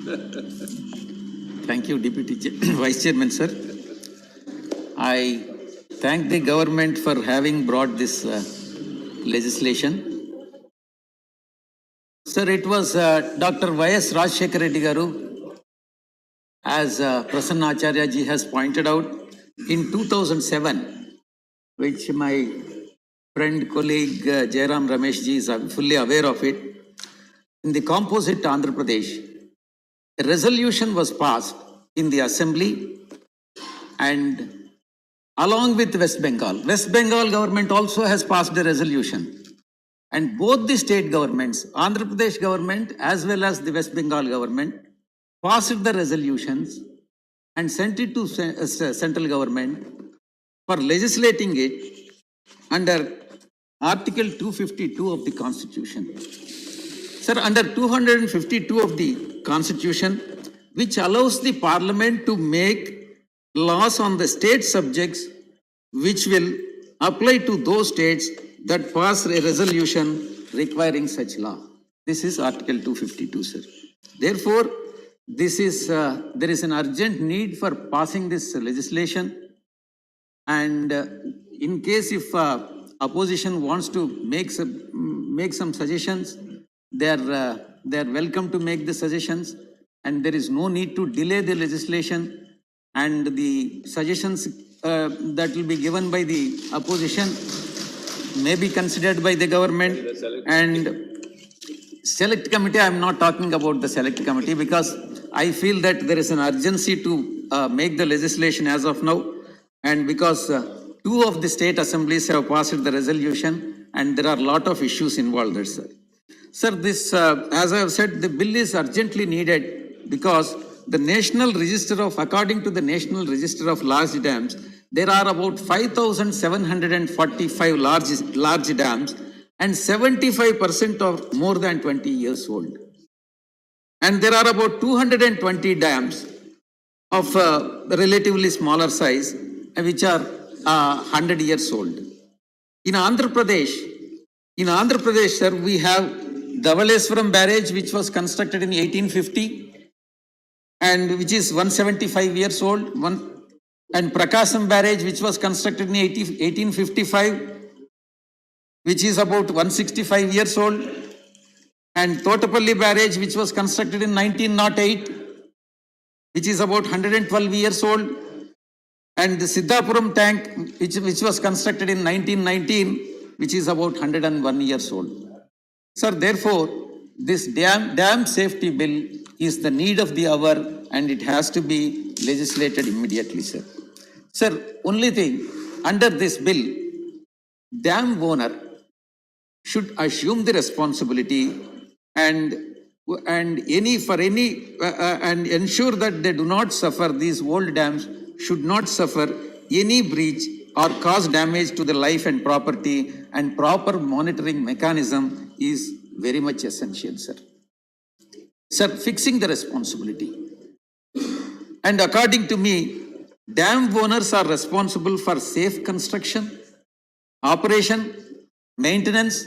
Thank you, Deputy Vice Chairman, sir. I thank the government for having brought this legislation. Sir, it was Dr. Y.S. Rajshekar Reddy Garu, as Prasanna Acharya ji has pointed out, in 2007, which my friend, colleague Jairam Ramesh ji is fully aware of it. In the composite Andhra Pradesh, a resolution was passed in the assembly and along with West Bengal. West Bengal government also has passed a resolution. And both the state governments, Andhra Pradesh government as well as the West Bengal government, passed the resolutions and sent it to central government for legislating it under Article 252 of the Constitution. Sir, under 252 of the Constitution, which allows the Parliament to make laws on the state subjects which will apply to those states that pass a resolution requiring such law. This is Article 252, sir. Therefore, this is there is an urgent need for passing this legislation. And in case if opposition wants to make some suggestions, they are welcome to make the suggestions, and there is no need to delay the legislation. And the suggestions that will be given by the opposition may be considered by the government. And select committee, I am not talking about the select committee because I feel that there is an urgency to make the legislation as of now, and because two of the state assemblies have passed the resolution and there are a lot of issues involved there, sir. Sir, this, as I have said, the bill is urgently needed because the National Register of, according to the National Register of Large Dams, there are about 5,745 large dams, and 75% are more than 20 years old. And there are about 220 dams of relatively smaller size, which are 100 years old. In Andhra Pradesh, sir, we have Dhavaleswaram Barrage, which was constructed in 1850 and which is 175 years old, and Prakasam Barrage, which was constructed in 1855, which is about 165 years old, and Totapalli Barrage, which was constructed in 1908, which is about 112 years old, and the Siddhapuram tank, which was constructed in 1919, which is about 101 years old. Sir, therefore, this dam safety bill is the need of the hour, and it has to be legislated immediately, sir. Sir, only thing, under this bill, dam owner should assume the responsibility and ensure that they do not suffer, these old dams should not suffer any breach or cause damage to the life and property, and proper monitoring mechanism is very much essential, sir. Sir, fixing the responsibility. And according to me, dam owners are responsible for safe construction, operation, maintenance,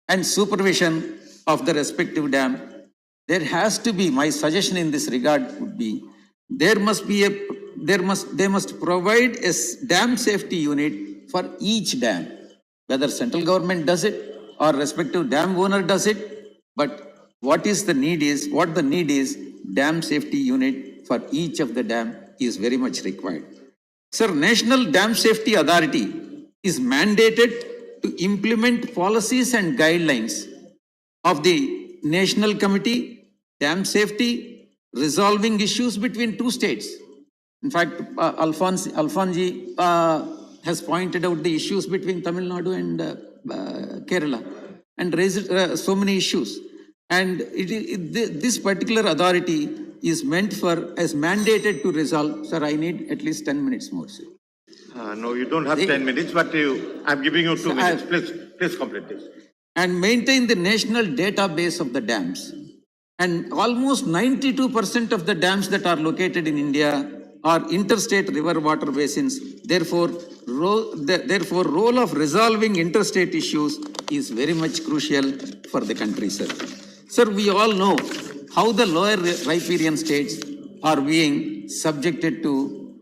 and supervision of the respective dam. There has to be, my suggestion in this regard would be, they must provide a dam safety unit for each dam, whether central government does it or respective dam owner does it. But what the need is, dam safety unit for each of the dam is very much required. Sir, National Dam Safety Authority is mandated to implement policies and guidelines of the National Committee, Dam Safety, resolving issues between two states. In fact, Alfonji has pointed out the issues between Tamil Nadu and Kerala and raised so many issues. And this particular authority is mandated to resolve. Sir, I need at least 10 minutes more, sir. No, you don't have 10 minutes, but I'm giving you 2 minutes. Please complete this. And maintain the national database of the dams. And almost 92% of the dams that are located in India are interstate river water basins. Therefore, role of resolving interstate issues is very much crucial for the country, sir. Sir, we all know how the lower riparian states are being subjected to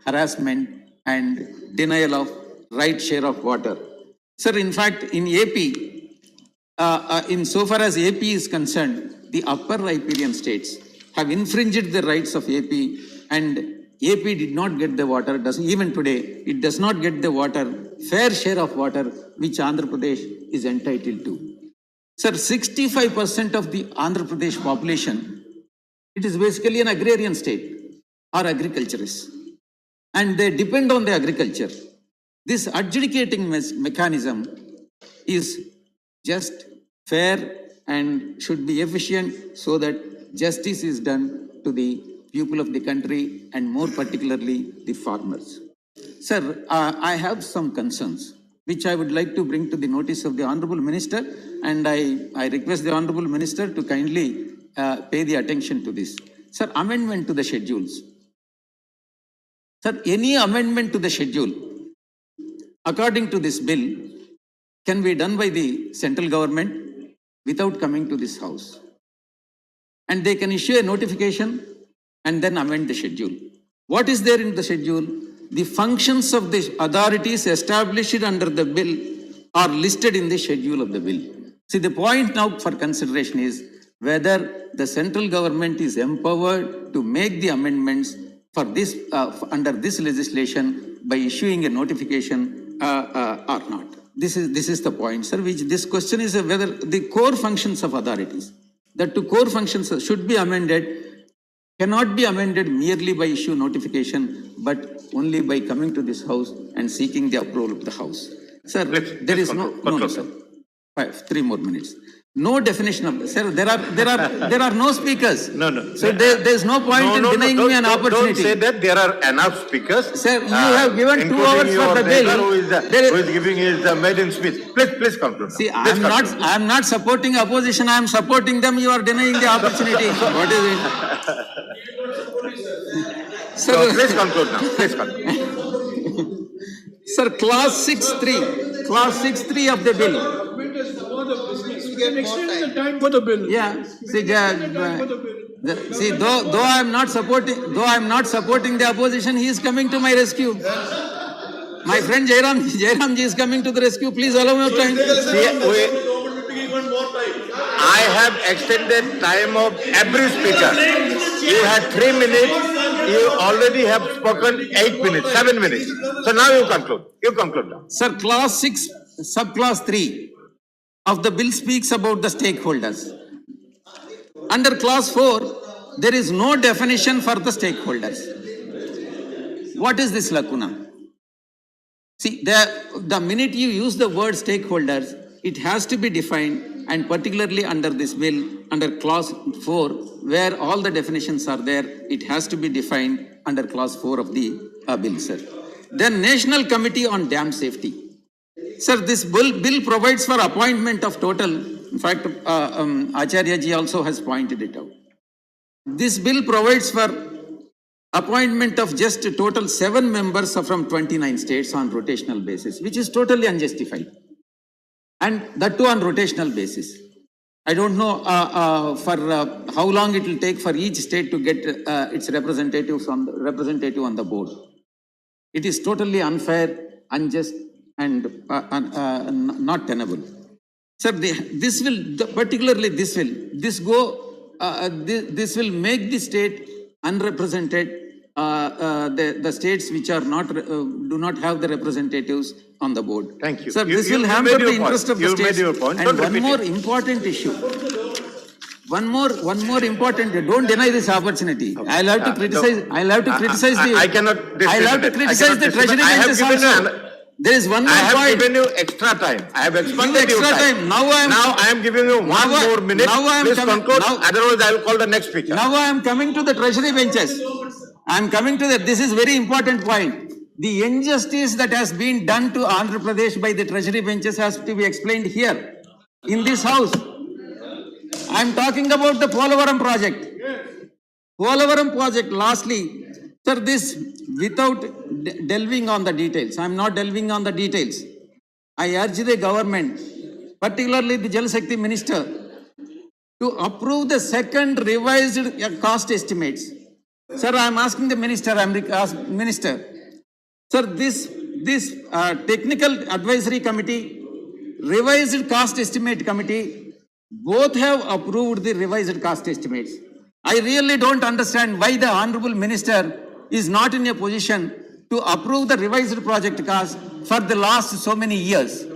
harassment and denial of right share of water. Sir, in fact, in AP, in so far as AP is concerned, the upper riparian states have infringed the rights of AP, and AP did not get the water, even today, it does not get the water, fair share of water, which Andhra Pradesh is entitled to. Sir, 65% of the Andhra Pradesh population, it is basically an agrarian state or agriculturists, and they depend on the agriculture. This adjudicating mechanism is just, fair, and should be efficient so that justice is done to the people of the country and more particularly the farmers. Sir, I have some concerns which I would like to bring to the notice of the Honorable Minister, and I request the Honorable Minister to kindly pay the attention to this. Sir, amendment to the schedules. Sir, any amendment to the schedule according to this bill can be done by the central government without coming to this house. And they can issue a notification and then amend the schedule. What is there in the schedule? The functions of the authorities established under the bill are listed in the schedule of the bill. See, the point now for consideration is whether the central government is empowered to make the amendments for this, under this legislation by issuing a notification or not. This is the point, sir, which this question is whether the core functions of authorities, that two core functions should be amended, cannot be amended merely by issue notification, but only by coming to this house and seeking the approval of the house. Sir, there is no, sir. 3 more minutes. No definition of, sir, there are no speakers. No. So there is no point in denying me an opportunity. Don't say that there are enough speakers. Sir, you have given 2 hours for the bill. Who is giving his maiden speech. Please conclude. See, I am not supporting opposition. I am supporting them. You are denying the opportunity. What is it? So please conclude now. Please conclude. Sir, clause 6.3. Clause 6.3 of the bill. Extend the time for the bill. Yeah. See, though I am not supporting the opposition, he is coming to my rescue. My friend Jairam ji is coming to the rescue. Please allow me time. I have extended time of every speaker. You had 3 minutes. You already have spoken 8 minutes, 7 minutes. So now you conclude. You conclude now. Sir, clause 6, subclause 3 of the bill speaks about the stakeholders. Under clause 4, there is no definition for the stakeholders. What is this lacuna? See, the minute you use the word stakeholders, it has to be defined, and particularly under this bill, under clause 4, where all the definitions are there, it has to be defined under clause 4 of the bill, sir. Then National Committee on Dam Safety. Sir, this bill provides for appointment of total, in fact, Acharya ji also has pointed it out. This bill provides for appointment of just a total 7 members from 29 states on rotational basis, which is totally unjustified. And that too on rotational basis. I don't know for how long it will take for each state to get its representative on the board. It is totally unfair, unjust, and not tenable. Sir, this will make the state unrepresented. The states which are not do not have the representatives on the board. Thank you. Sir, this will hamper the interest of the states. You made your point. And one more important issue. One more important. Don't deny this opportunity. I'll have to criticize. I'll have to criticize the. I cannot. I'll have to criticize the treasury benches also. There is one more point. I have given you extra time. I have expanded extra time. Now I am giving you one more minute. Please conclude. Otherwise, I will call the next speaker. Now I am coming to the treasury benches. I am coming to that. This is very important point. The injustice that has been done to Andhra Pradesh by the treasury benches has to be explained here in this house. I am talking about the Polavaram project. Polavaram project, lastly, sir, this without delving on the details. I am not delving on the details. I urge the government, particularly the Jal Shakti Minister, to approve the second revised cost estimates. Sir, I am asking the minister, Minister, sir, this technical advisory committee, revised cost estimate committee, both have approved the revised cost estimates. I really don't understand why the honorable minister is not in a position to approve the revised project cost for the last so many years.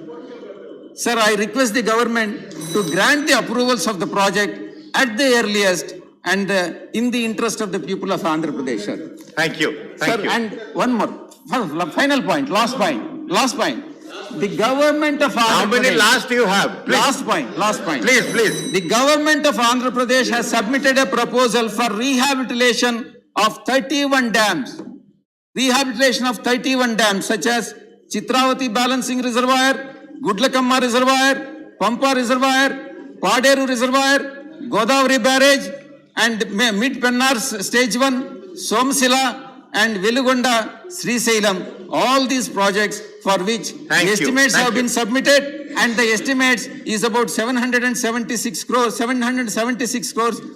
Sir, I request the government to grant the approvals of the project at the earliest and in the interest of the people of Andhra Pradesh, sir. Thank you. Thank Sir, you. and one more, final point, last point. The government of Andhra How many Pradesh. last you have? Please. Last point. Please. The government of Andhra Pradesh has submitted a proposal for rehabilitation of 31 dams. Rehabilitation of 31 dams such as Chitravati Balancing Reservoir, Gudlakamma Reservoir, Pampa Reservoir, Paderu Reservoir, Godavari Barrage, and Mid-Pennar Stage 1, Somsila, and Velugonda, Srisailam. All these projects for which the estimates have been submitted, and the estimates is about 776 crores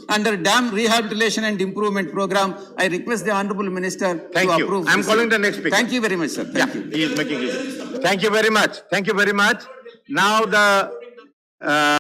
under dam rehabilitation and improvement program. I request the Honorable Minister to approve. I'm this. calling the next speaker. Thank you very much, sir. Thank you. He is making it. Thank you very much. Now the